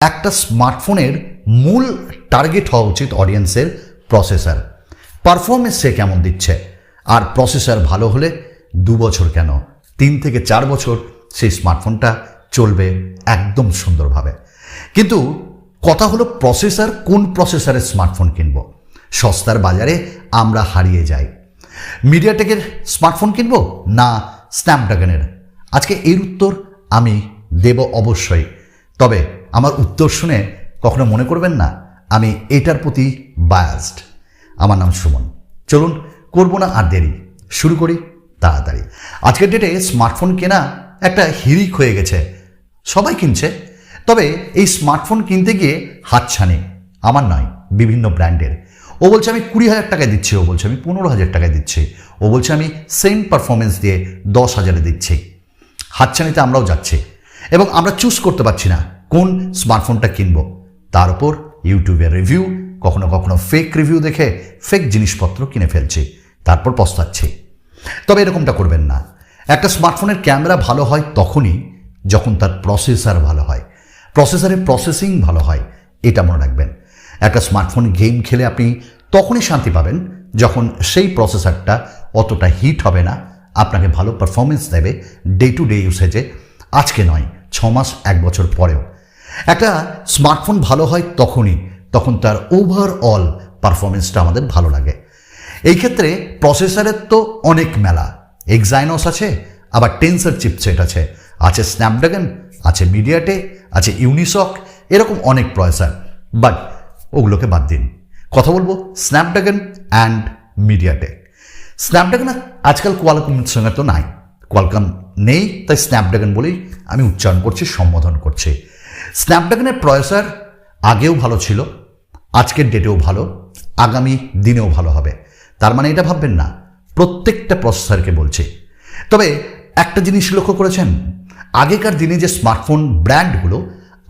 একটা স্মার্টফোনের মূল টার্গেট হওয়া উচিত অডিয়েন্সের প্রসেসর। পারফরমেন্স সে কেমন দিচ্ছে, আর প্রসেসর ভালো হলে 2 বছর কেন 3 থেকে 4 বছর সেই স্মার্টফোনটা চলবে একদম সুন্দরভাবে। কিন্তু কথা হলো প্রসেসর, কোন প্রসেসরের স্মার্টফোন কিনব? সস্তার বাজারে আমরা হারিয়ে যাই। মিডিয়াটেকের স্মার্টফোন কিনব না স্ন্যাপড্রাগনের? আজকে এর উত্তর আমি দেব অবশ্যই। তবে আমার উত্তর শুনে কখনো মনে করবেন না আমি এটার প্রতি বায়াসড। আমার নাম সুমন। চলুন করব না আর দেরি, শুরু করি তাড়াতাড়ি। আজকের ডেটে স্মার্টফোন কেনা একটা হিড়িক হয়ে গেছে, সবাই কিনছে। তবে এই স্মার্টফোন কিনতে গিয়ে হাতছানি আমার নয়, বিভিন্ন ব্র্যান্ডের। ও বলছে আমি 20,000 টাকায় দিচ্ছি, ও বলছে আমি 15,000 টাকায় দিচ্ছি, ও বলছে আমি সেম পারফরমেন্স দিয়ে 10,000-এ দিচ্ছি। হাতছানিতে আমরাও যাচ্ছি এবং আমরা চুজ করতে পারছি না কোন স্মার্টফোনটা কিনবো। তার উপর ইউটিউবের রিভিউ, কখনো কখনো ফেক রিভিউ দেখে ফেক জিনিসপত্র কিনে ফেলছি, তারপর পস্তাচ্ছি। তবে এরকমটা করবেন না। একটা স্মার্টফোনের ক্যামেরা ভালো হয় তখনই যখন তার প্রসেসর ভালো হয়, প্রসেসরের প্রসেসিং ভালো হয়, এটা মনে রাখবেন। একটা স্মার্টফোন গেম খেলে আপনি তখনই শান্তি পাবেন যখন সেই প্রসেসরটা অতটা হিট হবে না, আপনাকে ভালো পারফরমেন্স দেবে ডে টু ডে ইউসেজে, আজকে নয় 6 মাস 1 বছর পরেও। একটা স্মার্টফোন ভালো হয় তখনই তখন তার ওভারঅল পারফরমেন্সটা আমাদের ভালো লাগে। এই ক্ষেত্রে প্রসেসরের তো অনেক মেলা, এক্সাইনোস আছে, আবার টেন্সর চিপসেট আছে, আছে স্ন্যাপড্রাগন, আছে মিডিয়াটেক, আছে ইউনিসক, এরকম অনেক প্রসেসর। বাট ওগুলোকে বাদ দিন, কথা বলবো স্ন্যাপড্রাগন অ্যান্ড মিডিয়াটেক। স্ন্যাপড্রাগন আজকাল কোয়ালকমের সঙ্গে তো নাই, কোয়ালকম নেই, তাই স্ন্যাপড্রাগন বলেই আমি উচ্চারণ করছি, সম্বোধন করছি। স্ন্যাপড্রাগনের প্রসেসর আগেও ভালো ছিল, আজকের ডেটেও ভালো, আগামী দিনেও ভালো হবে। তার মানে এটা ভাববেন না প্রত্যেকটা প্রসেসরকে বলছি। তবে একটা জিনিস লক্ষ্য করেছেন, আগেকার দিনে যে স্মার্টফোন ব্র্যান্ডগুলো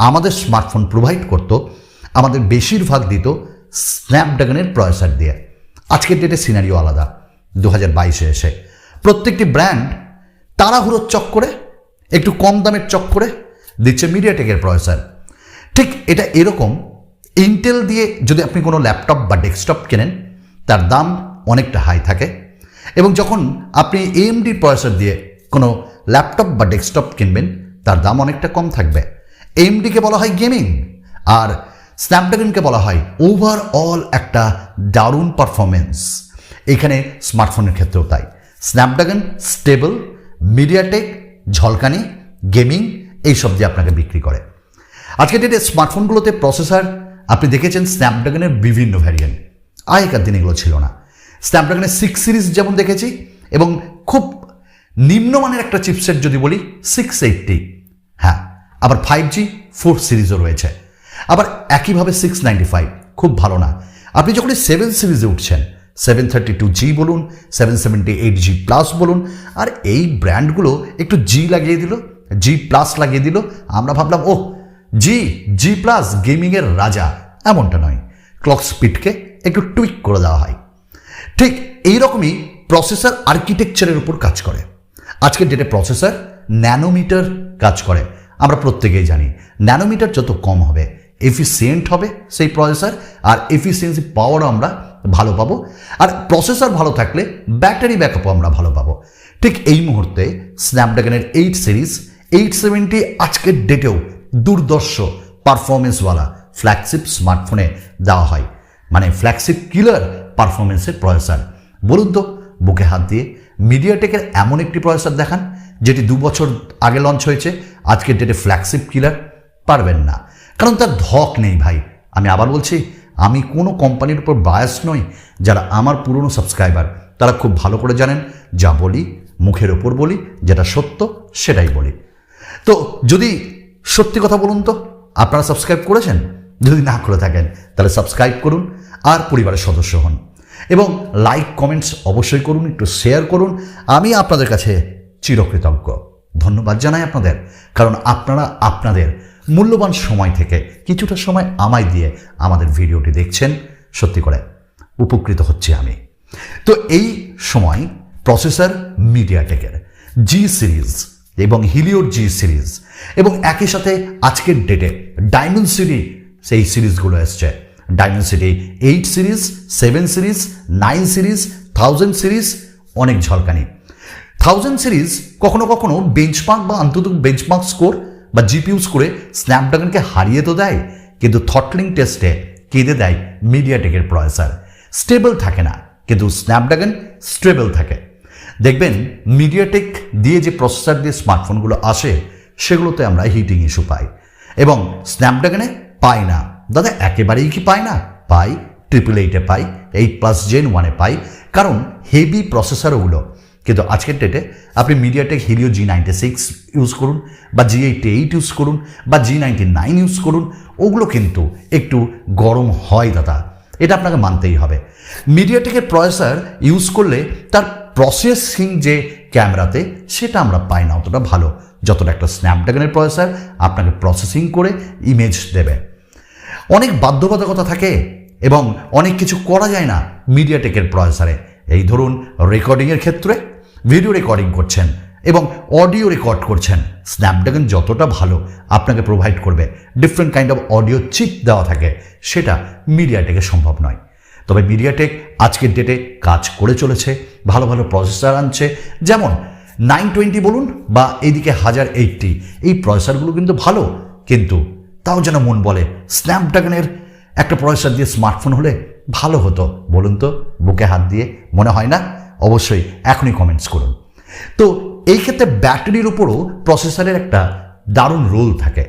আমাদের স্মার্টফোন প্রোভাইড করত, আমাদের বেশিরভাগ দিত স্ন্যাপড্রাগনের প্রসেসর দিয়ে। আজকের ডেটে সিনারিও আলাদা। 2022-এ এসে প্রত্যেকটি ব্র্যান্ড তাড়াহুড়োর চক্করে, একটু কম দামের চক্করে দিচ্ছে মিডিয়াটেকের প্রসেসর। ঠিক এটা এরকম, ইন্টেল দিয়ে যদি আপনি কোনো ল্যাপটপ বা ডেস্কটপ কেনেন তার দাম অনেকটা হাই থাকে, এবং যখন আপনি এএমডি প্রসেসর দিয়ে কোনো ল্যাপটপ বা ডেস্কটপ কিনবেন তার দাম অনেকটা কম থাকবে। এএমডিকে বলা হয় গেমিং, আর স্ন্যাপড্রাগনকে বলা হয় ওভারঅল একটা দারুণ পারফরমেন্স। এখানে স্মার্টফোনের ক্ষেত্রেও তাই। স্ন্যাপড্রাগন স্টেবল, মিডিয়াটেক ঝলকানি, গেমিং এইসব দিয়ে আপনাকে বিক্রি করে। আজকের ডেটে স্মার্টফোনগুলোতে প্রসেসর আপনি দেখেছেন স্ন্যাপড্রাগনের বিভিন্ন ভ্যারিয়েন্ট, আগেকার দিন এগুলো ছিল না। স্ন্যাপড্রাগনের 6 সিরিজ যেমন দেখেছি, এবং খুব নিম্নমানের একটা চিপসেট যদি বলি 680, হ্যাঁ, আবার 5G 4 সিরিজও রয়েছে। আবার একইভাবে 695 খুব ভালো না। আপনি যখন 7 সিরিজে উঠছেন, 732G বলুন, 778G প্লাস বলুন, আর এই ব্র্যান্ডগুলো একটু জি লাগিয়ে দিল, জি প্লাস লাগিয়ে দিল, আমরা ভাবলাম ও জি প্লাস গেমিংয়ের রাজা। এমনটা নয়, ক্লক স্পিডকে একটু টুইক করে দেওয়া হয়। ঠিক এইরকমই প্রসেসর আর্কিটেকচারের উপর কাজ করে। আজকের ডেটে প্রসেসর ন্যানোমিটার কাজ করে, আমরা প্রত্যেকেই জানি। ন্যানোমিটার যত কম হবে এফিসিয়েন্ট হবে সেই প্রসেসর, আর এফিসিয়েন্সি পাওয়ারও আমরা ভালো পাবো, আর প্রসেসর ভালো থাকলে ব্যাটারি ব্যাকআপও আমরা ভালো পাবো। ঠিক এই মুহূর্তে স্ন্যাপড্রাগনের 8 সিরিজ 870 আজকের ডেটেও দুর্দর্শ পারফরমেন্সওয়ালা ফ্ল্যাগশিপ স্মার্টফোনে দেওয়া হয়, মানে ফ্ল্যাগশিপ কিলার পারফরমেন্সের প্রসেসর। বলুন তো বুকে হাত দিয়ে মিডিয়াটেকের এমন একটি প্রসেসর দেখান যেটি 2 বছর আগে লঞ্চ হয়েছে, আজকের ডেটে ফ্ল্যাগশিপ কিলার। পারবেন না, কারণ তার ধক নেই ভাই। আমি আবার বলছি, আমি কোনো কোম্পানির উপর বায়াস নই। যারা আমার পুরনো সাবস্ক্রাইবার তারা খুব ভালো করে জানেন, যা বলি মুখের ওপর বলি, যেটা সত্য সেটাই বলি। তো যদি সত্যি কথা বলুন তো, আপনারা সাবস্ক্রাইব করেছেন? যদি না করে থাকেন তাহলে সাবস্ক্রাইব করুন আর পরিবারের সদস্য হন, এবং লাইক কমেন্টস অবশ্যই করুন, একটু শেয়ার করুন। আমি আপনাদের কাছে চিরকৃতজ্ঞ, ধন্যবাদ জানাই আপনাদের, কারণ আপনারা আপনাদের মূল্যবান সময় থেকে কিছুটা সময় আমায় দিয়ে আমাদের ভিডিওটি দেখছেন। সত্যি করে উপকৃত হচ্ছি আমি। তো এই সময় প্রসেসর মিডিয়াটেকের জি সিরিজ এবং হিলিওর জি সিরিজ এবং একই সাথে আজকের ডেটে ডায়মেনসিটি সেই সিরিজগুলো এসছে। Dimensity 8 series, 7 series, 9 series, 1000 series, অনেক ঝলকানি। 1000 সিরিজ কখনো কখনো বেঞ্চমার্ক বা আন্তর্জাতিক বেঞ্চমার্ক স্কোর বা জিপিইউ স্কোরে স্ন্যাপড্রাগনকে হারিয়ে তো দেয়, কিন্তু থটলিং টেস্টে কেঁদে দেয় মিডিয়াটেকের প্রসেসর। স্টেবল থাকে না, কিন্তু স্ন্যাপড্রাগন স্টেবল থাকে। দেখবেন মিডিয়াটেক দিয়ে যে প্রসেসর দিয়ে স্মার্টফোনগুলো আসে সেগুলোতে আমরা হিটিং ইস্যু পাই, এবং স্ন্যাপড্রাগনে পাই না। দাদা একেবারেই কি পাই না? পাই, 888-এ পাই, 8+ Gen 1-এ পাই, কারণ হেভি প্রসেসর ওগুলো। কিন্তু আজকের ডেটে আপনি মিডিয়াটেক হিলিও G96 ইউজ করুন, বা G88 ইউজ করুন, বা G99 ইউজ করুন, ওগুলো কিন্তু একটু গরম হয় দাদা, এটা আপনাকে মানতেই হবে। মিডিয়াটেকের প্রসেসর ইউজ করলে তার প্রসেসিং যে ক্যামেরাতে সেটা আমরা পাই না অতটা ভালো, যতটা একটা স্ন্যাপড্রাগনের প্রসেসর আপনাকে প্রসেসিং করে ইমেজ দেবে। অনেক বাধ্যবাধকতা থাকে এবং অনেক কিছু করা যায় না মিডিয়াটেকের প্রসেসরে। এই ধরুন রেকর্ডিংয়ের ক্ষেত্রে ভিডিও রেকর্ডিং করছেন এবং অডিও রেকর্ড করছেন, স্ন্যাপড্রাগন যতটা ভালো আপনাকে প্রোভাইড করবে, different kind of audio chip দেওয়া থাকে, সেটা মিডিয়াটেকে সম্ভব নয়। তবে মিডিয়াটেক আজকের ডেটে কাজ করে চলেছে, ভালো ভালো প্রসেসর আনছে, যেমন 920 বলুন বা এইদিকে 1080, এই প্রসেসরগুলো কিন্তু ভালো, কিন্তু তাও যেন মন বলে স্ন্যাপড্রাগনের একটা প্রসেসর দিয়ে স্মার্টফোন হলে ভালো হতো। বলুন তো, বুকে হাত দিয়ে মনে হয় না? অবশ্যই এখনই কমেন্টস করুন। তো এই ক্ষেত্রে ব্যাটারির উপরও প্রসেসরের একটা দারুণ রোল থাকে।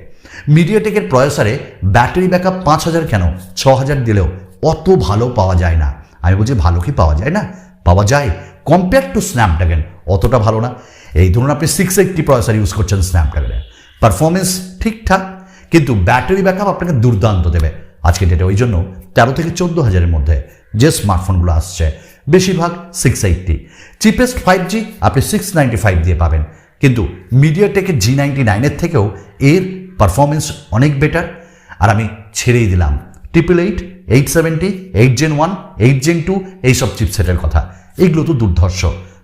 মিডিয়াটেকের প্রসেসরে ব্যাটারি ব্যাকআপ 5000 কেন 6000 দিলেও অত ভালো পাওয়া যায় না। আমি বলছি ভালো কি পাওয়া যায় না? পাওয়া যায়, কম্পেয়ার টু স্ন্যাপড্রাগন অতটা ভালো না। এই ধরুন আপনি 680 প্রসেসর ইউজ করছেন স্ন্যাপড্রাগনের, পারফরমেন্স ঠিকঠাক, কিন্তু ব্যাটারি ব্যাকআপ আপনাকে দুর্দান্ত দেবে আজকে ডেটে। ওই জন্য 13 থেকে 14,000-এর মধ্যে যে স্মার্টফোনগুলো আসছে বেশিরভাগ 680। চিপেস্ট 5G আপনি 695 দিয়ে পাবেন, কিন্তু মিডিয়াটেকের G99-এর থেকেও এর পারফরমেন্স অনেক বেটার। আর আমি ছেড়েই দিলাম 888, 870, 8 Gen 1, 8 Gen 2 এইসব চিপসেটের কথা, এইগুলো তো দুর্ধর্ষ।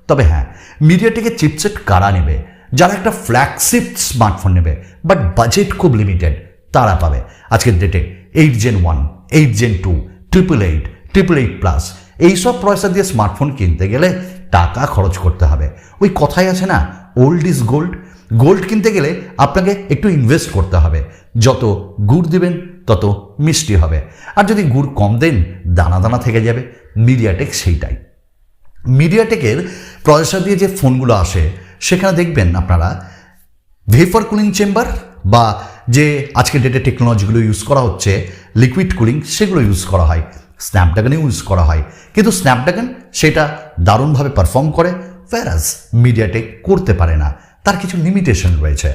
তবে হ্যাঁ, মিডিয়াটেকের চিপসেট কারা নেবে? যারা একটা ফ্ল্যাগশিপ স্মার্টফোন নেবে বাট বাজেট খুব লিমিটেড, তারা পাবে আজকের ডেটে 8 Gen 1, 8 Gen 2, 888, 888+, এইসব প্রসেসর দিয়ে স্মার্টফোন কিনতে গেলে টাকা খরচ করতে হবে। ওই কথাই আছে না, ওল্ড ইজ গোল্ড। গোল্ড কিনতে গেলে আপনাকে একটু ইনভেস্ট করতে হবে। যত গুড় দিবেন তত মিষ্টি হবে, আর যদি গুড় কম দেন দানা দানা থেকে যাবে। মিডিয়াটেক সেইটাই। মিডিয়াটেকের প্রসেসর দিয়ে যে ফোনগুলো আসে সেখানে দেখবেন আপনারা ভেপার কুলিং চেম্বার বা যে আজকের ডেটে টেকনোলজিগুলো ইউজ করা হচ্ছে লিকুইড কুলিং, সেগুলো ইউজ করা হয়, স্ন্যাপড্রাগনে ইউজ করা হয়, কিন্তু স্ন্যাপড্রাগন সেটা দারুণভাবে পারফর্ম করে, ফেরাস মিডিয়াটেক করতে পারে না, তার কিছু লিমিটেশন রয়েছে।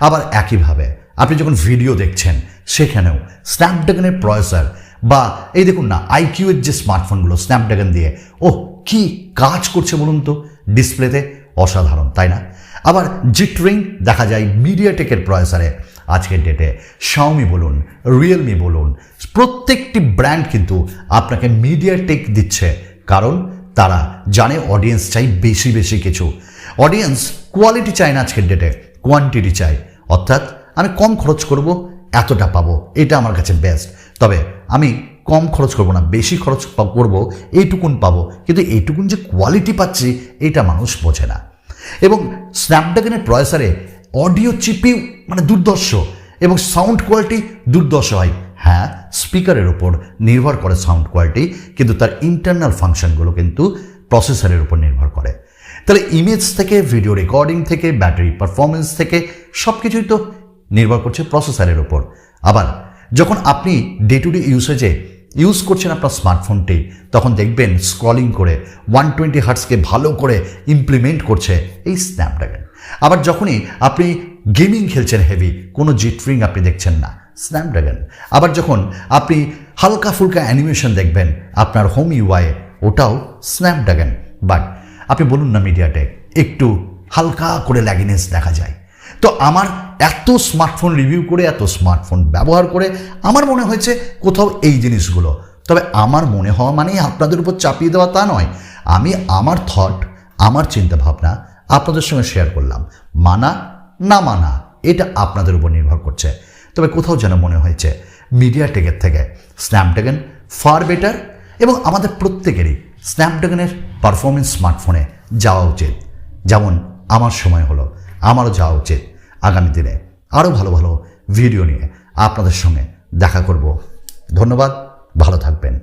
আবার একইভাবে আপনি যখন ভিডিও দেখছেন সেখানেও স্ন্যাপড্রাগনের প্রসেসর বা এই দেখুন না আইকিউয়ের যে স্মার্টফোনগুলো স্ন্যাপড্রাগন দিয়ে, ওহ কি কাজ করছে বলুন তো ডিসপ্লেতে, অসাধারণ তাই না? আবার জিটরিং দেখা যায় মিডিয়াটেকের প্রসেসরে। আজকের ডেটে শাওমি বলুন, রিয়েলমি বলুন, প্রত্যেকটি ব্র্যান্ড কিন্তু আপনাকে মিডিয়াটেক দিচ্ছে, কারণ তারা জানে অডিয়েন্স চাই বেশি বেশি কিছু। অডিয়েন্স কোয়ালিটি চায় না আজকের ডেটে, কোয়ান্টিটি চাই। অর্থাৎ আমি কম খরচ করব, এতটা পাবো, এটা আমার কাছে বেস্ট। তবে আমি কম খরচ করব না, বেশি খরচ করব, এইটুকুন পাবো, কিন্তু এইটুকুন যে কোয়ালিটি পাচ্ছি এটা মানুষ বোঝে না। এবং স্ন্যাপড্রাগনের প্রসেসরে অডিও চিপিউ মানে দুর্ধর্ষ, এবং সাউন্ড কোয়ালিটি দুর্ধর্ষ হয়। হ্যাঁ, স্পিকারের উপর নির্ভর করে সাউন্ড কোয়ালিটি, কিন্তু তার ইন্টারনাল ফাংশনগুলো কিন্তু প্রসেসরের উপর নির্ভর করে। তাহলে ইমেজ থেকে, ভিডিও রেকর্ডিং থেকে, ব্যাটারি পারফরমেন্স থেকে সব কিছুই তো নির্ভর করছে প্রসেসরের উপর। আবার যখন আপনি ডে টু ডে ইউসেজে ইউজ করছেন আপনার স্মার্টফোনটি, তখন দেখবেন স্ক্রলিং করে 120 হার্টজকে ভালো করে ইমপ্লিমেন্ট করছে এই স্ন্যাপড্রাগন। আবার যখনই আপনি গেমিং খেলছেন হেভি, কোনো জিটরিং আপনি দেখছেন না, স্ন্যাপড্রাগন। আবার যখন আপনি হালকা ফুলকা অ্যানিমেশন দেখবেন আপনার হোম ইউআইয়ে, ওটাও স্ন্যাপড্রাগন। বাট আপনি বলুন না মিডিয়াটেক, একটু হালকা করে ল্যাগিনেস দেখা যায়। তো আমার এত স্মার্টফোন রিভিউ করে, এত স্মার্টফোন ব্যবহার করে আমার মনে হয়েছে কোথাও এই জিনিসগুলো। তবে আমার মনে হওয়া মানেই আপনাদের উপর চাপিয়ে দেওয়া তা নয়। আমি আমার থট, আমার চিন্তাভাবনা আপনাদের সঙ্গে শেয়ার করলাম। মানা না মানা এটা আপনাদের উপর নির্ভর করছে। তবে কোথাও যেন মনে হয়েছে মিডিয়াটেকের থেকে স্ন্যাপড্রাগন ফার বেটার, এবং আমাদের প্রত্যেকেরই স্ন্যাপড্রাগনের পারফরমেন্স স্মার্টফোনে যাওয়া উচিত। যেমন আমার সময় হলো, আমারও যাওয়া উচিত। আগামী দিনে আরও ভালো ভালো ভিডিও নিয়ে আপনাদের সঙ্গে দেখা করব। ধন্যবাদ, ভালো থাকবেন।